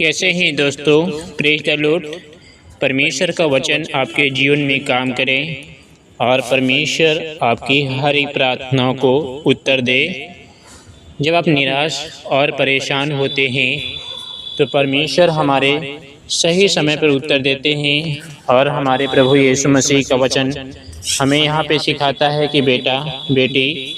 कैसे हैं दोस्तों, प्रेज द लॉर्ड। परमेश्वर का वचन आपके जीवन में काम करें और परमेश्वर आपकी हर एक प्रार्थनाओं को उत्तर दे। जब आप निराश और परेशान होते हैं तो परमेश्वर हमारे सही समय पर उत्तर देते हैं और हमारे प्रभु यीशु मसीह का वचन हमें यहाँ पे सिखाता है कि बेटा बेटी,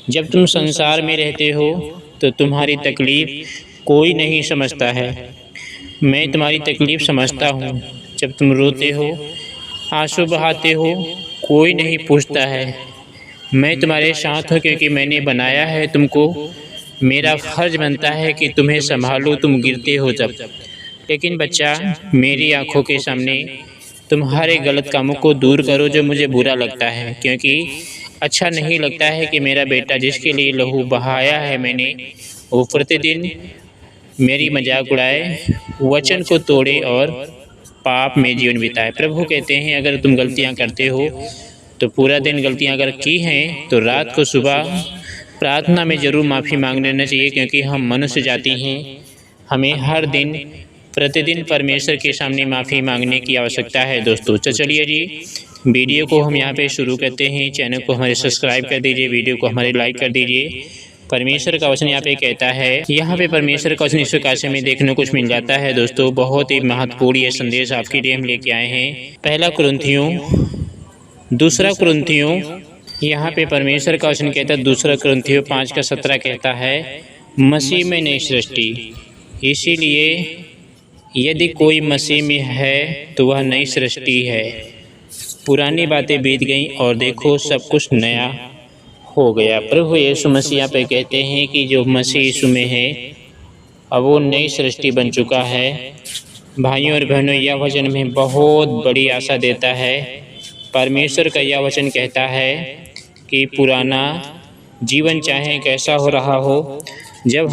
जब तुम संसार में रहते हो तो तुम्हारी तकलीफ़ कोई नहीं समझता है। मैं तुम्हारी तकलीफ़ समझता हूँ। जब तुम रोते हो, आंसू बहाते हो, कोई नहीं पूछता है। मैं तुम्हारे साथ हूँ क्योंकि मैंने बनाया है तुमको। मेरा फ़र्ज बनता है कि तुम्हें संभालूँ, तुम गिरते हो जब। लेकिन बच्चा, मेरी आँखों के सामने तुम हर एक गलत कामों को दूर करो जो मुझे बुरा लगता है, क्योंकि अच्छा नहीं लगता है कि मेरा बेटा जिसके लिए लहू बहाया है मैंने, वो प्रतिदिन मेरी मजाक उड़ाए, वचन को तोड़े और पाप में जीवन बिताए। प्रभु कहते हैं अगर तुम गलतियां करते हो तो पूरा दिन गलतियां अगर की हैं तो रात को सुबह प्रार्थना में ज़रूर माफ़ी मांग लेना चाहिए, क्योंकि हम मनुष्य जाति हैं। हमें हर दिन प्रतिदिन परमेश्वर के सामने माफ़ी मांगने की आवश्यकता है दोस्तों। तो चलिए जी, वीडियो को हम यहाँ पे शुरू करते हैं। चैनल को हमारे सब्सक्राइब कर दीजिए, वीडियो को हमारे लाइक कर दीजिए। परमेश्वर का वचन यहाँ पे कहता है, यहाँ पे परमेश्वर का वचन इस प्रकार में देखने को कुछ मिल जाता है दोस्तों। बहुत ही महत्वपूर्ण ये संदेश आपके लिए हम लेके आए हैं। पहला कुरिन्थियों, दूसरा कुरिन्थियों, यहाँ पे परमेश्वर का वचन कहता है, दूसरा कुरिन्थियों 5:17 कहता है, मसीह में नई सृष्टि। इसीलिए यदि कोई मसीह में है तो वह नई सृष्टि है। पुरानी बातें बीत गईं और देखो सब कुछ नया हो गया। प्रभु यीशु मसीह पे कहते हैं कि जो मसीह यीशु में है अब वो नई सृष्टि बन चुका है। भाइयों और बहनों, यह वचन हमें बहुत बड़ी आशा देता है। परमेश्वर का यह वचन कहता है कि पुराना जीवन चाहे कैसा हो रहा हो, जब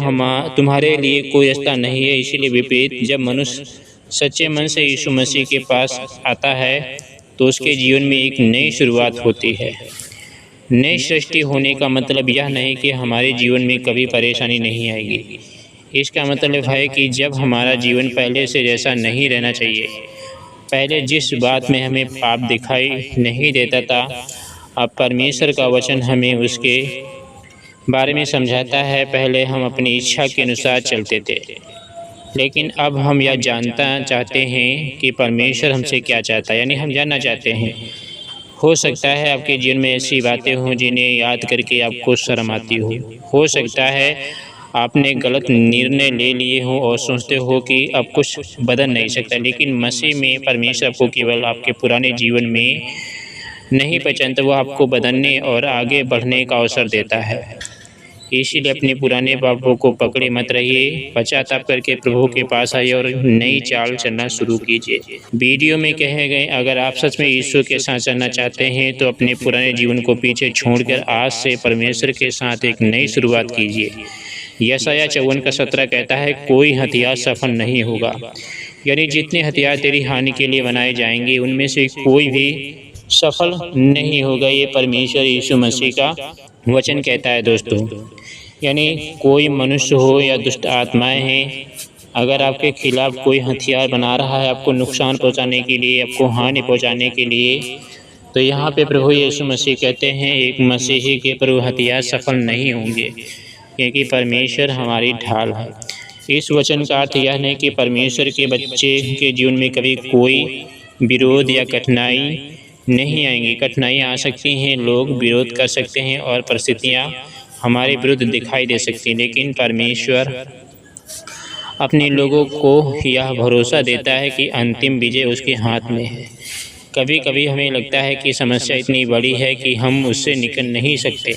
तुम्हारे लिए कोई रास्ता नहीं है, इसीलिए विपरीत जब मनुष्य सच्चे मन से यीशु मसीह के पास आता है तो उसके जीवन में एक नई शुरुआत होती है। नई सृष्टि होने का मतलब यह नहीं कि हमारे जीवन में कभी परेशानी नहीं आएगी। इसका मतलब है कि जब हमारा जीवन पहले से जैसा नहीं रहना चाहिए, पहले जिस बात में हमें पाप दिखाई नहीं देता था, अब परमेश्वर का वचन हमें उसके बारे में समझाता है। पहले हम अपनी इच्छा के अनुसार चलते थे, लेकिन अब हम यह जानना चाहते हैं कि परमेश्वर हमसे क्या चाहता है, यानी हम जानना चाहते हैं। हो सकता है आपके जीवन में ऐसी बातें हों जिन्हें याद करके आपको शर्म आती हो सकता है आपने गलत निर्णय ले लिए हों और सोचते हो कि अब कुछ बदल नहीं सकता, लेकिन मसीह में परमेश्वर आपको केवल आपके पुराने जीवन में नहीं पहचानता, वो आपको बदलने और आगे बढ़ने का अवसर देता है। इसीलिए अपने पुराने पापों को पकड़े मत रहिए, पश्चाताप करके प्रभु के पास आइए और नई चाल चलना शुरू कीजिए। वीडियो में कहे गए, अगर आप सच में ईश्वर के साथ चलना चाहते हैं तो अपने पुराने जीवन को पीछे छोड़कर आज से परमेश्वर के साथ एक नई शुरुआत कीजिए। यशायाह 54:17 कहता है, कोई हथियार सफल नहीं होगा, यानी जितने हथियार तेरी हानि के लिए बनाए जाएंगे उनमें से कोई भी सफल नहीं होगा। ये परमेश्वर यीशु मसीह का वचन कहता है दोस्तों। यानी कोई मनुष्य हो या दुष्ट आत्माएं हैं, अगर आपके खिलाफ कोई हथियार बना रहा है आपको नुकसान पहुंचाने के लिए, आपको हानि पहुंचाने के लिए, तो यहाँ पे प्रभु यीशु मसीह कहते हैं एक मसीही के पर हथियार सफल नहीं होंगे, क्योंकि परमेश्वर हमारी ढाल है। इस वचन का अर्थ यह नहीं कि परमेश्वर के बच्चे के जीवन में कभी कोई विरोध या कठिनाई नहीं आएंगी। कठिनाइयाँ आ सकती हैं, लोग विरोध कर सकते हैं और परिस्थितियाँ हमारे विरुद्ध दिखाई दे सकती हैं, लेकिन परमेश्वर अपने लोगों को यह भरोसा देता है कि अंतिम विजय उसके हाथ में है। कभी कभी हमें लगता है कि समस्या इतनी बड़ी है कि हम उससे निकल नहीं सकते।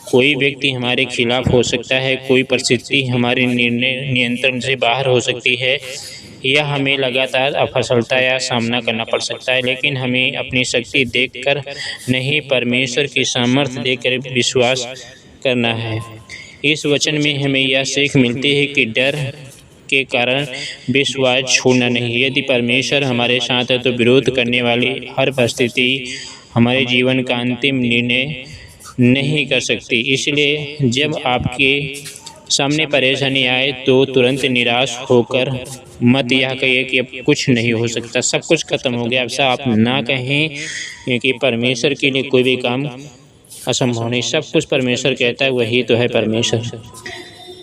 कोई व्यक्ति हमारे खिलाफ हो सकता है, कोई परिस्थिति हमारे निर्णय नियंत्रण से बाहर हो सकती है, या हमें लगातार असफलता या सामना करना पड़ सकता है, लेकिन हमें अपनी शक्ति देखकर नहीं, परमेश्वर की सामर्थ्य देखकर विश्वास करना है। इस वचन में हमें यह सीख मिलती है कि डर के कारण विश्वास छोड़ना नहीं। यदि परमेश्वर हमारे साथ है तो विरोध करने वाली हर परिस्थिति हमारे जीवन का अंतिम निर्णय नहीं कर सकती। इसलिए जब आपके सामने परेशानी आए तो तुरंत निराश होकर मत यह कहिए कि अब कुछ नहीं हो सकता, सब कुछ खत्म हो गया। ऐसा आप ना कहें, क्योंकि परमेश्वर के लिए कोई भी काम असंभव नहीं। सब कुछ परमेश्वर कहता है, वही तो है परमेश्वर।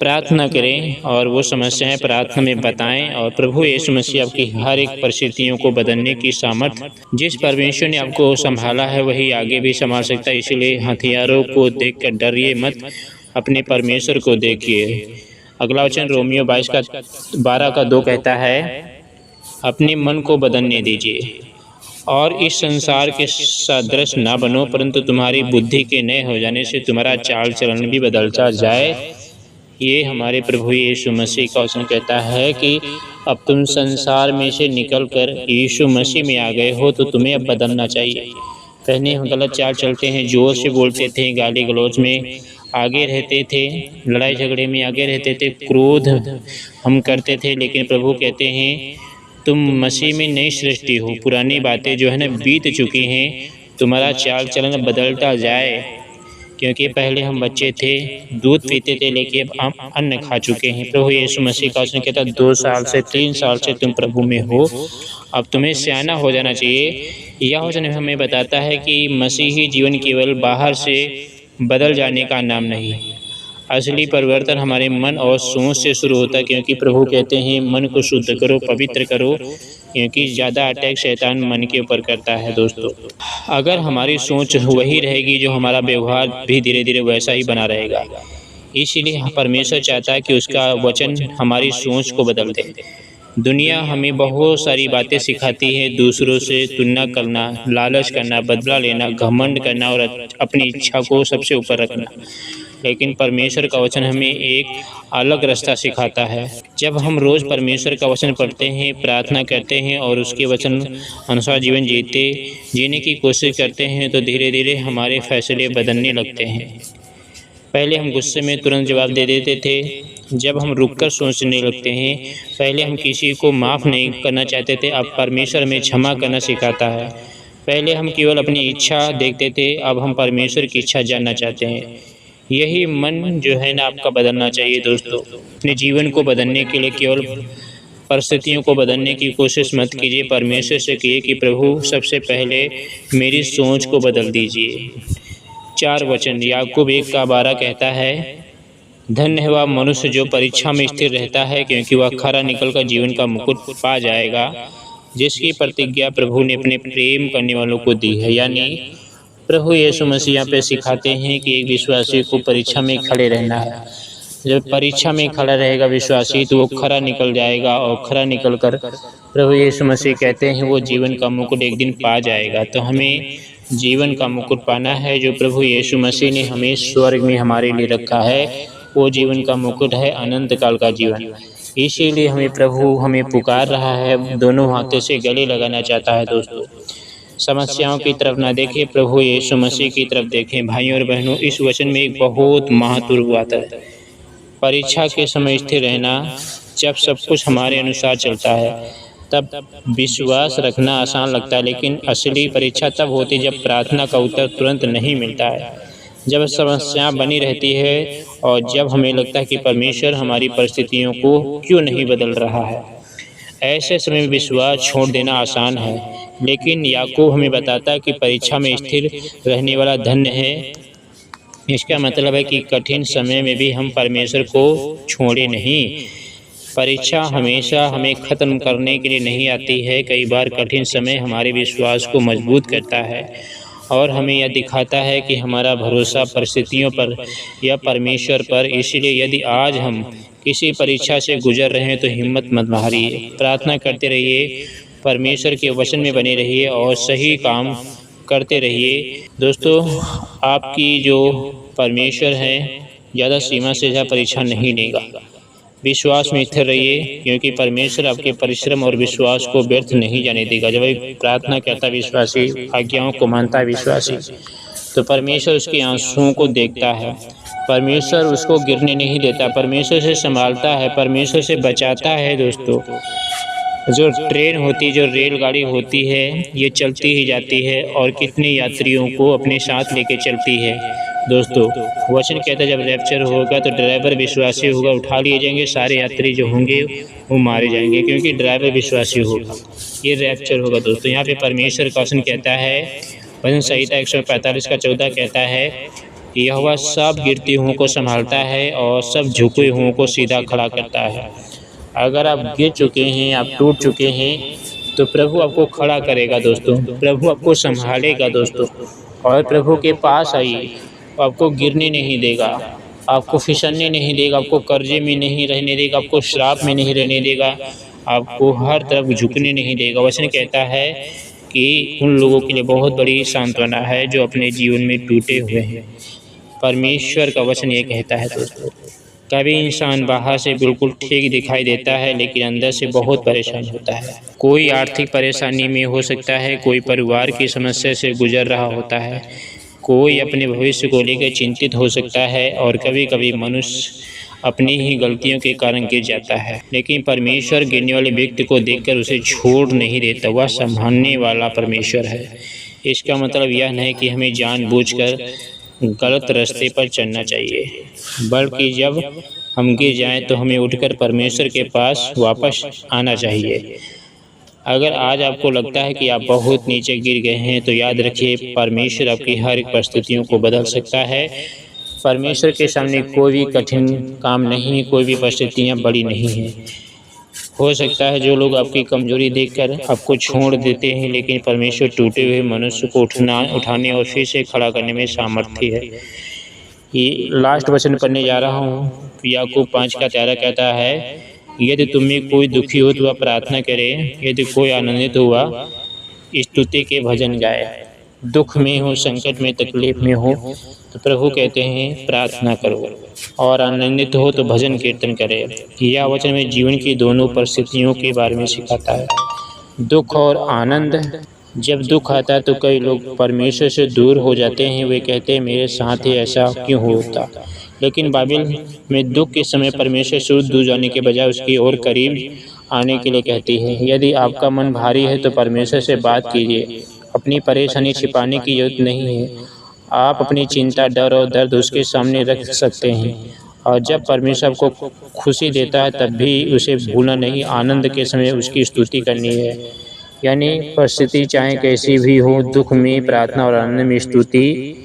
प्रार्थना करें और वो समस्याएं प्रार्थना में बताएं, और प्रभु यीशु मसीह आपकी हर एक परिस्थितियों को बदलने की सामर्थ्य, जिस परमेश्वर ने आपको संभाला है वही आगे भी संभाल सकता है। इसलिए हथियारों को देखकर डरिए मत, अपने परमेश्वर को देखिए। अगला वचन रोमियो 12:2 कहता है, अपने मन को बदलने दीजिए और इस संसार के सदृश ना बनो, परंतु तुम्हारी बुद्धि के नए हो जाने से तुम्हारा चाल चलन भी बदलता जाए। ये हमारे प्रभु यीशु मसीह का वचन कहता है कि अब तुम संसार में से निकलकर यीशु मसीह में आ गए हो, तो तुम्हें अब बदलना चाहिए। पहले हम गलत चाल चलते हैं, जोर से बोलते थे, गाली गलौज में आगे रहते थे, लड़ाई झगड़े में आगे रहते थे, क्रोध हम करते थे। लेकिन प्रभु कहते हैं तुम मसीह में नई सृष्टि हो, पुरानी बातें जो है ना बीत चुकी हैं, तुम्हारा चाल चलन बदलता जाए। क्योंकि पहले हम बच्चे थे, दूध पीते थे, लेकिन अब हम अन्न खा चुके हैं। प्रभु यीशु मसीह का वचन कहता है 2 साल से 3 साल से तुम प्रभु में हो, अब तुम्हें सियाना हो जाना चाहिए। यह वचन हमें बताता है कि मसीही जीवन केवल बाहर से बदल जाने का नाम नहीं, असली परिवर्तन हमारे मन और सोच से शुरू होता है। क्योंकि प्रभु कहते हैं मन को शुद्ध करो, पवित्र करो, क्योंकि ज़्यादा अटैक शैतान मन के ऊपर करता है। दोस्तों, अगर हमारी सोच वही रहेगी, जो हमारा व्यवहार भी धीरे धीरे वैसा ही बना रहेगा। इसीलिए परमेश्वर चाहता है कि उसका वचन हमारी सोच को बदल दे। दुनिया हमें बहुत सारी बातें सिखाती है, दूसरों से तुलना करना, लालच करना, बदला लेना, घमंड करना और अपनी इच्छा को सबसे ऊपर रखना। लेकिन परमेश्वर का वचन हमें एक अलग रास्ता सिखाता है। जब हम रोज़ परमेश्वर का वचन पढ़ते हैं, प्रार्थना करते हैं और उसके वचन अनुसार जीवन जीने की कोशिश करते हैं, तो धीरे धीरे हमारे फैसले बदलने लगते हैं। पहले हम गुस्से में तुरंत जवाब दे देते थे, जब हम रुककर सोचने लगते हैं। पहले हम किसी को माफ़ नहीं करना चाहते थे, अब परमेश्वर हमें क्षमा करना सिखाता है। पहले हम केवल अपनी इच्छा देखते थे, अब हम परमेश्वर की इच्छा जानना चाहते हैं। यही मन जो है ना आपका बदलना चाहिए। दोस्तों, अपने जीवन को बदलने के लिए केवल परिस्थितियों को बदलने की कोशिश मत कीजिए, परमेश्वर से कहिए कि प्रभु सबसे पहले मेरी सोच को बदल दीजिए। 4 वचन याकूब 1:12 कहता है, धन्य है वह मनुष्य जो परीक्षा में स्थिर रहता है, क्योंकि वह खरा निकलकर जीवन का मुकुट पा जाएगा, जिसकी प्रतिज्ञा प्रभु ने अपने प्रेम करने वालों को दी है। यानी प्रभु यीशु मसीह यहाँ पे सिखाते हैं कि एक विश्वासी को परीक्षा में खड़े रहना है। जब परीक्षा में खड़ा रहेगा विश्वासी, तो वो खरा निकल जाएगा, और खरा निकल कर प्रभु यीशु मसीह कहते हैं वो जीवन का मुकुट एक दिन पा जाएगा। तो हमें जीवन का मुकुट पाना है, जो प्रभु यीशु मसीह ने हमें स्वर्ग में हमारे लिए रखा है। वो जीवन का मुकुट है अनंत काल का जीवन। इसीलिए प्रभु हमें पुकार रहा है, दोनों हाथों से गले लगाना चाहता है। दोस्तों, समस्याओं की तरफ ना देखें, प्रभु यीशु मसीह की तरफ देखें। भाइयों और बहनों, इस वचन में एक बहुत महत्वपूर्ण बात है। परीक्षा के समय स्थिर रहना, जब सब कुछ हमारे अनुसार चलता है तब विश्वास रखना आसान लगता है, लेकिन असली परीक्षा तब होती है जब प्रार्थना का उत्तर तुरंत नहीं मिलता है, जब समस्या बनी रहती है और जब हमें लगता है कि परमेश्वर हमारी परिस्थितियों को क्यों नहीं बदल रहा है। ऐसे समय में विश्वास छोड़ देना आसान है, लेकिन याकूब हमें बताता है कि परीक्षा में स्थिर रहने वाला धन्य है। इसका मतलब है कि कठिन समय में भी हम परमेश्वर को छोड़े नहीं। परीक्षा हमेशा हमें ख़त्म करने के लिए नहीं आती है। कई बार कठिन समय हमारे विश्वास को मजबूत करता है और हमें यह दिखाता है कि हमारा भरोसा परिस्थितियों पर या परमेश्वर पर। इसलिए यदि आज हम किसी परीक्षा से गुजर रहे हैं तो हिम्मत मत हारिए, प्रार्थना करते रहिए, परमेश्वर के वचन में बने रहिए और सही काम करते रहिए। दोस्तों, आपकी जो परमेश्वर है ज़्यादा सीमा से ज़्यादा परीक्षा नहीं लेगा। विश्वास में स्थिर रहिए, क्योंकि परमेश्वर आपके परिश्रम और विश्वास को व्यर्थ नहीं जाने देगा। जब एक प्रार्थना करता विश्वासी, आज्ञाओं को मानता है विश्वासी, तो परमेश्वर उसके आंसुओं को देखता है। परमेश्वर उसको गिरने नहीं देता, परमेश्वर से संभालता है, परमेश्वर से बचाता है। दोस्तों, जो ट्रेन होती है, जो रेलगाड़ी होती है, ये चलती ही जाती है और कितने यात्रियों को अपने साथ लेके चलती है। दोस्तों वचन कहता है जब रैप्चर होगा तो ड्राइवर विश्वासी होगा, उठा लिए जाएंगे, सारे यात्री जो होंगे वो मारे जाएंगे क्योंकि ड्राइवर विश्वासी होगा। ये रैप्चर होगा दोस्तों। यहाँ पे परमेश्वर का वचन कहता है, भजन संहिता 145 का 14 कहता है कि यहोवा सब गिरती हुओं को संभालता है और सब झुके हुओं को सीधा खड़ा करता है। अगर आप गिर चुके हैं, आप टूट चुके हैं, तो प्रभु आपको खड़ा करेगा दोस्तों, प्रभु आपको संभालेगा दोस्तों। और प्रभु के पास आइए, आपको गिरने नहीं देगा, आपको फिसलने नहीं देगा, आपको कर्जे में नहीं रहने देगा, आपको श्राप में नहीं रहने देगा, आपको हर तरफ झुकने नहीं देगा। वचन कहता है कि उन लोगों के लिए बहुत बड़ी सांत्वना है जो अपने जीवन में टूटे हुए हैं। परमेश्वर का वचन ये कहता है दोस्तों, कभी इंसान बाहर से बिल्कुल ठीक दिखाई देता है लेकिन अंदर से बहुत परेशान होता है। कोई आर्थिक परेशानी में हो सकता है, कोई परिवार की समस्या से गुजर रहा होता है, कोई अपने भविष्य को लेकर चिंतित हो सकता है और कभी कभी मनुष्य अपनी ही गलतियों के कारण गिर जाता है। लेकिन परमेश्वर गिरने वाले व्यक्ति को देखकर उसे छोड़ नहीं देता, वह संभालने वाला परमेश्वर है। इसका मतलब यह नहीं कि हमें जानबूझकर गलत रास्ते पर चलना चाहिए, बल्कि जब हम गिर जाएं तो हमें उठकर परमेश्वर के पास वापस आना चाहिए। अगर आज आपको लगता है कि आप बहुत नीचे गिर गए हैं तो याद रखिए, परमेश्वर आपकी हर एक परिस्थितियों को बदल सकता है। परमेश्वर के सामने कोई भी कठिन काम नहीं है, कोई भी परिस्थितियाँ बड़ी नहीं हैं। हो सकता है जो लोग आपकी कमजोरी देखकर आपको छोड़ देते हैं, लेकिन परमेश्वर टूटे हुए मनुष्य को उठाने और फिर से खड़ा करने में सामर्थ्य है। ये लास्ट वचन पढ़ने जा रहा हूँ। याकूब 5:13 कहता है, यदि तुम में कोई दुखी हो तो वह प्रार्थना करे, यदि कोई आनंदित हुआ स्तुति के भजन गाए। दुख में हो, संकट में, तकलीफ में हो तो प्रभु कहते हैं प्रार्थना करो, और आनंदित हो तो भजन कीर्तन करे। यह वचन में जीवन की दोनों परिस्थितियों के बारे में सिखाता है, दुख और आनंद। जब दुख आता है तो कई लोग परमेश्वर से दूर हो जाते हैं, वे कहते हैं मेरे साथ ही ऐसा क्यों होता। लेकिन बाइबल में दुख के समय परमेश्वर से दूर जाने के बजाय उसकी ओर करीब आने के लिए कहती है। यदि आपका मन भारी है तो परमेश्वर से बात कीजिए, अपनी परेशानी छिपाने की जरूरत नहीं है। आप अपनी चिंता, डर और दर्द उसके सामने रख सकते हैं, और जब परमेश्वर आपको खुशी देता है तब भी उसे भूलना नहीं। आनंद के समय उसकी स्तुति करनी है, यानी परिस्थिति चाहे कैसी भी हो, दुख में प्रार्थना और आनंद में स्तुति।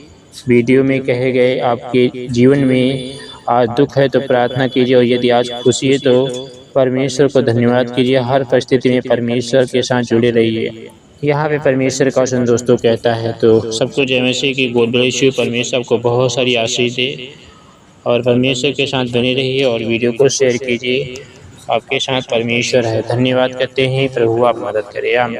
वीडियो में कहे गए आपके जीवन में आज दुख है तो प्रार्थना कीजिए, और यदि आज खुशी है तो परमेश्वर को धन्यवाद कीजिए। हर परिस्थिति में परमेश्वर के साथ जुड़े रहिए। यहाँ पे परमेश्वर का वचन दोस्तों कहता है। तो सबको जय मसीह की, गॉड ब्लेस यू। परमेश्वर आपको बहुत सारी आशीष दे और परमेश्वर के साथ बने रहिए और वीडियो को शेयर कीजिए। आपके साथ परमेश्वर है। धन्यवाद करते हैं। प्रभु आप मदद करें। आमीन।